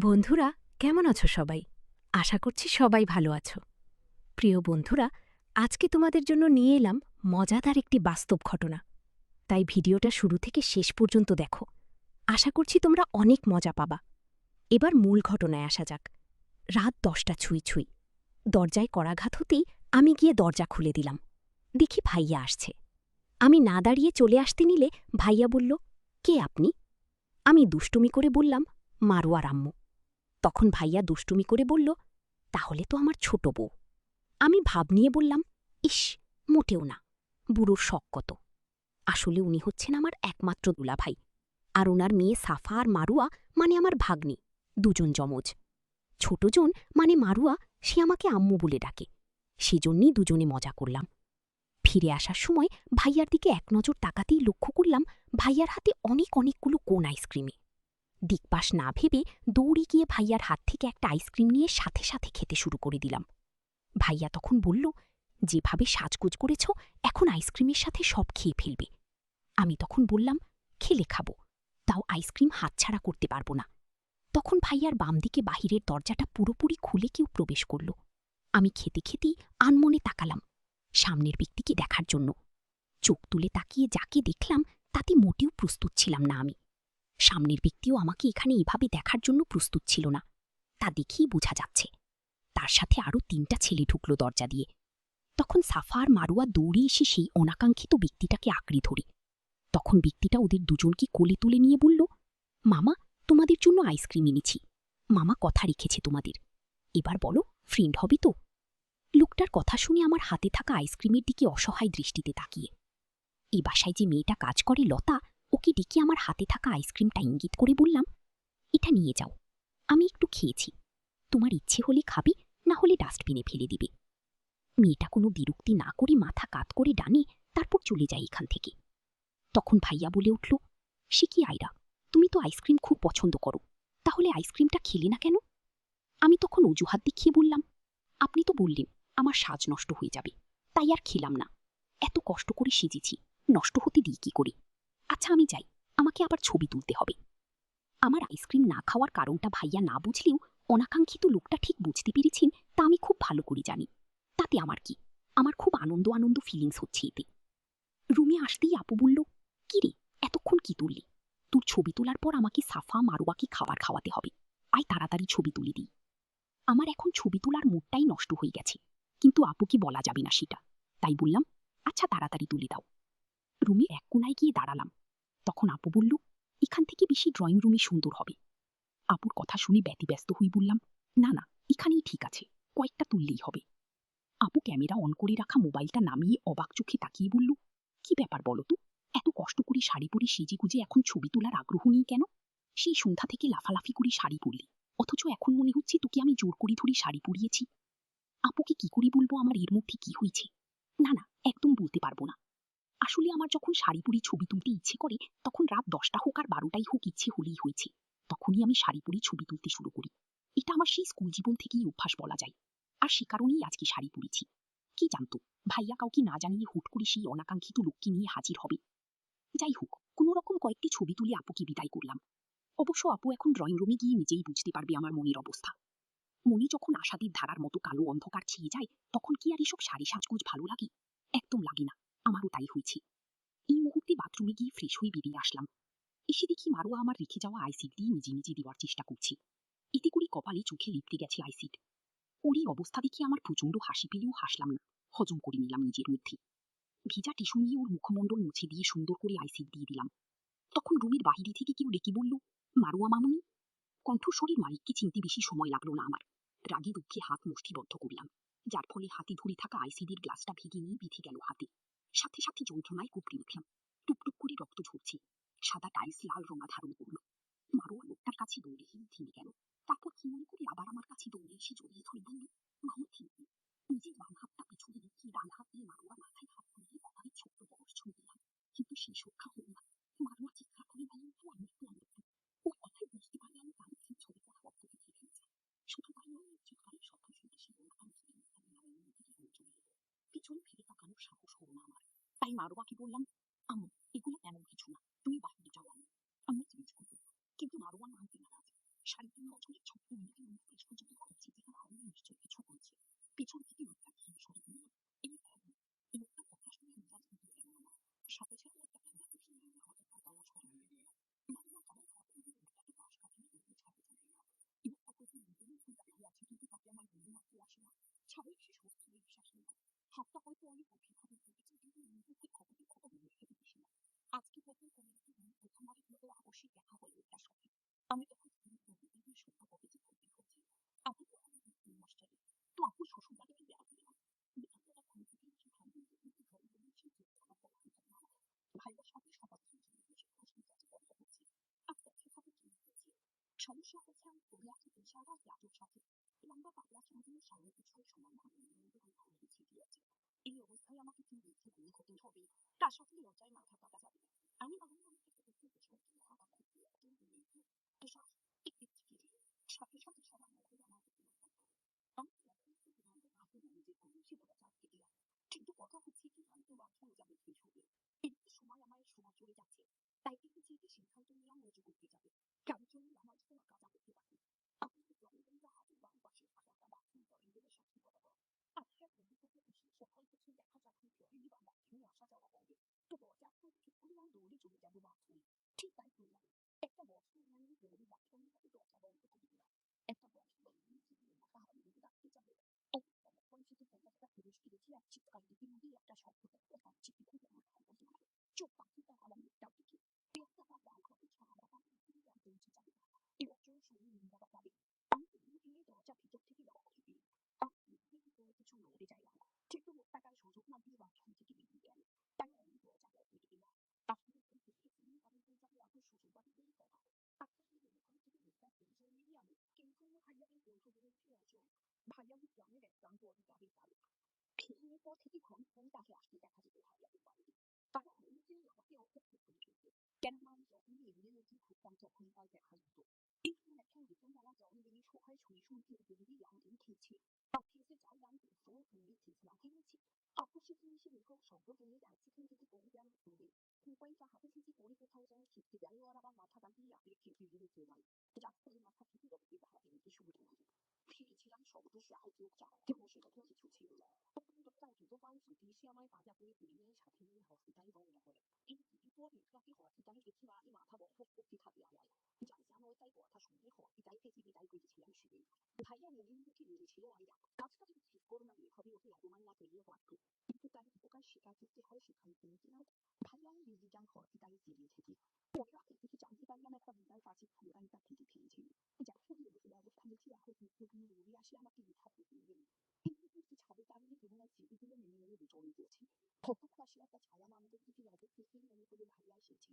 বন্ধুরা, কেমন আছো সবাই? আশা করছি সবাই ভালো আছো। প্রিয় বন্ধুরা, আজকে তোমাদের জন্য নিয়ে এলাম মজাদার একটি বাস্তব ঘটনা। তাই ভিডিওটা শুরু থেকে শেষ পর্যন্ত দেখো। আশা করছি তোমরা অনেক মজা পাবা। এবার মূল ঘটনায় আসা যাক। রাত 10টা ছুঁই ছুঁই। দরজায় করাঘাত হতেই আমি গিয়ে দরজা খুলে দিলাম। দেখি ভাইয়া আসছে। আমি না দাঁড়িয়ে চলে আসতে নিলে ভাইয়া বলল, কে আপনি? আমি দুষ্টুমি করে বললাম, মারোয়ার আম্মু। তখন ভাইয়া দুষ্টুমি করে বলল, তাহলে তো আমার ছোট বউ। আমি ভাব নিয়ে বললাম, ইস, মোটেও না, বুড়োর শখ কত। আসলে উনি হচ্ছেন আমার একমাত্র দুলাভাই, আর ওনার মেয়ে সাফা আর মারুয়া মানে আমার ভাগ্নি, দুজন যমজ। ছোটজন মানে মারুয়া, সে আমাকে আম্মু বলে ডাকে, সেজন্যই দুজনে মজা করলাম। ফিরে আসার সময় ভাইয়ার দিকে এক নজর তাকাতেই লক্ষ্য করলাম ভাইয়ার হাতে অনেকগুলো কোন আইসক্রিমে। দিকপাশ না ভেবে দৌড়ে গিয়ে ভাইয়ার হাত থেকে একটা আইসক্রিম নিয়ে সাথে সাথে খেতে শুরু করে দিলাম। ভাইয়া তখন বলল, যেভাবে সাজগোজ করেছ এখন আইসক্রিমের সাথে সব খেয়ে ফেলবে। আমি তখন বললাম, খেলে খাবো, তাও আইসক্রিম হাতছাড়া করতে পারবো না। তখন ভাইয়ার বাম দিকে বাহিরের দরজাটা পুরোপুরি খুলে কেউ প্রবেশ করল। আমি খেতে খেতেই আনমনে তাকালাম সামনের ব্যক্তিকে দেখার জন্য। চোখ তুলে তাকিয়ে যাকে দেখলাম তাতে মোটেও প্রস্তুত ছিলাম না আমি। সামনের ব্যক্তিও আমাকে এখানে এভাবে দেখার জন্য প্রস্তুত ছিল না, তা দেখেই বোঝা যাচ্ছে। তার সাথে আরও 3টা ছেলে ঢুকল দরজা দিয়ে। তখন সাফা আর মারুয়া দৌড়ে এসে সেই অনাকাঙ্ক্ষিত ব্যক্তিটাকে আঁকড়ে ধরে। তখন ব্যক্তিটা ওদের দুজনকে কোলে তুলে নিয়ে বলল, মামা, তোমাদের জন্য আইসক্রিম এনেছি। মামা কথা রেখেছে তোমাদের। এবার বলো, ফ্রেন্ড হবে তো? লোকটার কথা শুনে আমার হাতে থাকা আইসক্রিমের দিকে অসহায় দৃষ্টিতে তাকিয়ে, এই বাসায় যে মেয়েটা কাজ করে লতা, ওকে ডেকে আমার হাতে থাকা আইসক্রিমটা ইঙ্গিত করে বললাম, এটা নিয়ে যাও, আমি একটু খেয়েছি, তোমার ইচ্ছে হলে খাবে, না হলে ডাস্টবিনে ফেলে দিবে। মেয়েটা কোনো বিরক্তি না করে মাথা কাত করে ডানে, তারপর চলে যায় এখান থেকে। তখন ভাইয়া বলে উঠল, সে কি আয়রা, তুমি তো আইসক্রিম খুব পছন্দ করো, তাহলে আইসক্রিমটা খেলে না কেন? আমি তখন অজুহাত দেখিয়ে বললাম, আপনি তো বললেন আমার সাজ নষ্ট হয়ে যাবে, তাই আর খেলাম না। এত কষ্ট করে সেজেছি, নষ্ট হতে দিই কি করে? আচ্ছা আমি যাই, আমাকে আবার ছবি তুলতে হবে। আমার আইসক্রিম না খাওয়ার কারণটা ভাইয়া না বুঝলেও অনাকাঙ্ক্ষিত লোকটা ঠিক বুঝতে পেরেছেন, তা আমি খুব ভালো করে জানি। তাতে আমার কি, আমার খুব আনন্দ আনন্দ ফিলিংস হচ্ছে এতে। রুমে আসতেই আপু বলল, কি রে, এতক্ষণ কি তুললি? তোর ছবি তোলার পর আমাকে সাফা মারুয়াকে খাবার খাওয়াতে হবে, আয় তাড়াতাড়ি ছবি তুলে দিই। আমার এখন ছবি তোলার মুডটাই নষ্ট হয়ে গেছে, কিন্তু আপুকে বলা যাবে না সেটা, তাই বললাম, আচ্ছা তাড়াতাড়ি তুলে দাও। রুমে এক কোনায় গিয়ে দাঁড়ালাম। তখন আপু বলল, এখান থেকে বেশি ড্রয়িং রুমে সুন্দর হবে। আপুর কথা শুনে ব্যতিব্যস্ত হয়ে বললাম, না না, এখানেই ঠিক আছে, কয়েকটা তুললেই হবে। আপু ক্যামেরা অন করে রাখা মোবাইলটা নামিয়ে অবাক চোখে তাকিয়ে বলল, কি ব্যাপার বলো তো, এত কষ্ট করে শাড়ি পরে সেজে গুজে এখন ছবি তোলার আগ্রহ নেই কেন? সেই সন্ধ্যা থেকে লাফালাফি করে শাড়ি পরলি, অথচ এখন মনে হচ্ছে তোকে আমি জোর করে ধরে শাড়ি পরিয়েছি। আপুকে কি করে বলবো আমার এর মধ্যে কি হয়েছে? না না, একদম বলতে পারবো না। আসলে আমার যখন শাড়ি পরে ছবি তুলতে ইচ্ছে করে, তখন রাত 10টা হোক আর 12টাই হোক, ইচ্ছে হলেই হয়েছে, তখনই আমি শাড়ি পরে ছবি তুলতে শুরু করি। এটা আমার সেই স্কুল জীবন থেকেই অভ্যাস বলা যায়, আর সে কারণেই আজকে শাড়ি পরেছি। কি জানতো ভাইয়া কাউকে না জানিয়ে হুট করে সেই অনাকাঙ্ক্ষিত লোককে নিয়ে হাজির হবে। যাই হোক, কোনো রকম কয়েকটি ছবি তুলে আপুকে বিদায় করলাম। অবশ্য আপু এখন ড্রয়িং রুমে গিয়ে নিজেই বুঝতে পারবে আমার মনের অবস্থা। মনে যখন আশাদের ধারার মতো কালো অন্ধকার ছেয়ে যায়, তখন কি আর এসব শাড়ি সাজগোজ ভালো লাগে? একদম লাগে না। আমারও তাই হয়েছে। এই মুহূর্তে বাথরুমে গিয়ে ফ্রেশ হয়ে বেরিয়ে আসলাম। এসে দেখি মারুয়া আমার রেখে যাওয়া আইসিড দিয়ে নিজে নিজে দেওয়ার চেষ্টা করছে। এতে করে কপালে চোখে লিপতে গেছে আইসিড। ওর এই অবস্থা দেখে আমার প্রচণ্ড হাসি পেলেও হাসলাম না, হজম করে নিলাম নিজের মধ্যে। ভিজা টিস্যু নিয়ে ওর মুখমণ্ডল মুছে দিয়ে সুন্দর করে আইসিড দিয়ে দিলাম। তখন রুমের বাহিরে থেকে কেউ ডেকে বলল, মারুয়া মামুনি। কণ্ঠস্বরের মালিককে চিনতে বেশি সময় লাগলো না আমার। রাগে দুঃখে হাত মুষ্টিবদ্ধ করলাম, যার ফলে হাতে ধরে থাকা আইসিডের গ্লাসটা ভেঙে নিয়ে বিঁধে গেল হাতে। সাথে সাথে যন্ত্রণায় কুপড়ে উঠলাম। টুকটুক করে রক্ত ঝরছে। সাদা টাইলস লাল রঙা ধারণ করল। মারুয়া লোকটার কাছে দৌড়ে থেমে গেল। তারপর কি মনে করে আবার আমার কাছে দৌড়ে এসে জড়িয়ে ধরে বলল, মামু থেমে। নিজের বাম হাতটা পিছনে রেখে ডান হাত দিয়ে মারুয়ার মাথায় হাত বুলিয়ে কপালে ছোট্ট বয়স ছুঁয়ে দিলাম। কিন্তু সেই সুরক্ষা হল না। মারুয়া চিৎকার করে বলল, আমি একটু আমি একটু। ওর কথাই বুঝতে পারলে আমি তার মুখে ছবি কথা রক্ত থেকে ফেলছে। শুধু তাই নয়, চিৎকারের শব্দ শুনতে সে পিছনে ফিরে তাকানোর সাহস হল না আমার। তাই মারুয়াকে বললাম, আম্মু, এগুলো তেমন কিছু না, তুমি বাহিরে যাও। আম্মু চেঞ্জ করবে। কিন্তু মারুয়া মানতে নারাজ। শাড়িতে নজরে ছোট্ট মেয়েকে আমি শেষ পর্যন্ত খুঁজছি যেখানে আমি নিশ্চয়ই কিছু করছি পিছন থেকে লোকটা কি সরে বলল এই এখন লোকটা কথা শুনে মেজাজ কিন্তু এলো না সাথে সাথে একটা ঠান্ডা খুশি নিয়ে হঠাৎ তার দরজ করে মামলা করার পর লোকটাকে পাশ কাটিয়ে দৌড়ে ছাড়তে চাই না লোকটা কোথাও নিজেরই ভুল দাঁড়িয়ে আছে কিন্তু তাকে আমার বন্ধু মাত্র আসে না ছাদের সে সত্যি বিশ্বাস নেই হাতটা হয়তো অনেক গভীরভাবে ভেবেছে কিন্তু নিজেকে খবরটি কত মনে রেখে দিস না আজকে প্রথম কমিউনিটি প্রথমবারের মতো অবশ্যই দেখা হলো এটার সাথে আমি তখন সত্য প্রকৃতি করতে হচ্ছে আপু তো আমার মাস্টারে তো আপু শ্বশুর বাড়িতে বেড়াতে গেলাম বেড়াতে ঘুম থেকে এসে ভাবি কিন্তু ঘরে বলেছি যে ভাইয়ের সাথে সবার খুশি কাজ করতে হচ্ছে আপনার সেভাবে কি হচ্ছে সমস্যা হচ্ছে আমি পড়ে আছি পেশাটা জাদুর সাথে লম্বা পাতলা চুলগুলো সামনে পিছনে সমান ভাবে ঘুরে ছিটিয়ে আছে এই অবস্থায় আমাকে কি মিথ্যে গুলি হতে হবে তার সাথে লজ্জায় মাথা কাটা যাবে আমি আমাকে একটু পেছন থেকে হাঁটা করতে সাথে সাথে সবার মধ্যে আমার আমি নিজের কমিশে বলে চাপকে দিলাম কিন্তু কথা হচ্ছে কি আমি তো বাথরুমে যাবে কি হবে এদিকে সময় আমার সময় চলে যাচ্ছে তাই কিন্তু যেটি সিদ্ধান্ত নিলাম রুজু করতে যাবে কারোর জন্য আমার কোনো কাজা করতে পারি আপনি জনগণরা হাতের বাম পাশে একটা বাথরুম টয়লেটের সাথে কথা বলেন আপনার ভবিষ্যতে এসে সকাল কিছু দেখা যাচ্ছে টয়লেট বা বাথরুমে আসা যাওয়া করবে তো দরজা খুলে চুপ করে আমি দৌড়ে চলে যাবো বাথরুমে ঠিক তাই করলাম একটা বছর আমি দৌড়ে বাথরুমের সাথে দরজা বন্ধ করে দিলাম একটা বছর মাথা হারিয়ে ডাকতে যাবে পরিচিত একটা পুরুষকে দেখে এক চিৎকার দিতে গিয়ে একটা শব্দ চিঠি খুলে আমার খবর দিলাম চোখ পাখিটা আমার মুখটার দিকে একটা পা ডাল ঘরে ছাড়া পৌঁছে যাবে লোকজন শুনে নিন্দা পাবে আমি এই দরজা ভিতর থেকে লক করে দিই কিছু লড়ে যায় না কিন্তু টাকার সুযোগ না দিয়ে বাথরুম থেকে বেরিয়ে গেল তাই আমি দরজা লক করে দিলাম আসলে আমি যাবে আপনার শ্বশুর বাড়ি তৈরি করা কিন্তু ভাইয়াকে বলতে বলেছি ভাইয়া গ্রামের এক প্রান্ত অধিকারীর বাড়ি এর পর থেকে ঘন ঘন তাকে আসতে দেখা যেত ভাইয়াদের বাড়িতে তারা অনেকে আমাকে অপেক্ষা করে চলতে কেন আমি যখনই এড়িয়ে উঠি ঘুরতাম তখনই তার দেখা যেত কিন্তু একজন বিপন্নবেলা জল বেরিয়ে সকালে শুনে শুনতে বেরিয়ে আমাদের খেয়েছি অফিসে যাও গান করছো তুমি খেয়েছিলাম খেয়েছি আকস্মিক জিনিসে লেখক শব্দ পেলে একদিন থেকে পড়ে গেল পড়বে মোবাইলটা হাতে থেকে পড়ে কোথাও যেন ছিটকে গেল আর আবার মাথা কাটিয়ে আপনি খেতে গেলে চলে রাস্তায় মাথা থেকে রক্তে হাতে নিতে শুরু করল ফিরেছিলাম শব্দ সাহায্য চাপতে বসে তখন কিছু ছিল না ডক্টর দ্রুত পায়ে ছুটে এসে আমায় বাজা করে পুলিশের সাথে নিয়ে হসপিটালে রওনা করে কিন্তু এরপর ইকরাকে হসপিটালে দেখি মাঝে মাথা বন্ধ করতে থাকে আমার যাই জানো তাই কথা শুনে হসপিটাল থেকে বিদায় করেছিলাম সেদিন ভাইয়া নিজের মুখে বলেছিল আইরা কাজটা যদি ঠিক করো না এভাবে ওকে অপমান না করিয়ে পারত কিন্তু তার উপকার স্বীকার করতে হয় সেখানে কিনা ভাইয়া আমি ডিজিটাল হসপিটালে ফিরে থেকে পরে রাতে থেকে জানতে পারলাম একটা বিদায় কাছে ফুলগাড়ি তার থেকে খেয়েছিল যখন ব্যবস্থা দেখি এখন মুখ্যমন্ত্রী রবি আসে আমাকে লিখা প্রতিদিন কিন্তু ছাদের কারণে কেবল স্মৃতিগুলো মেনে মেনে বিচরণ করছি হঠাৎ পাশে একটা ছায়া মানুষের দিকে নজর থেকে মনে করে ভাইয়া এসেছি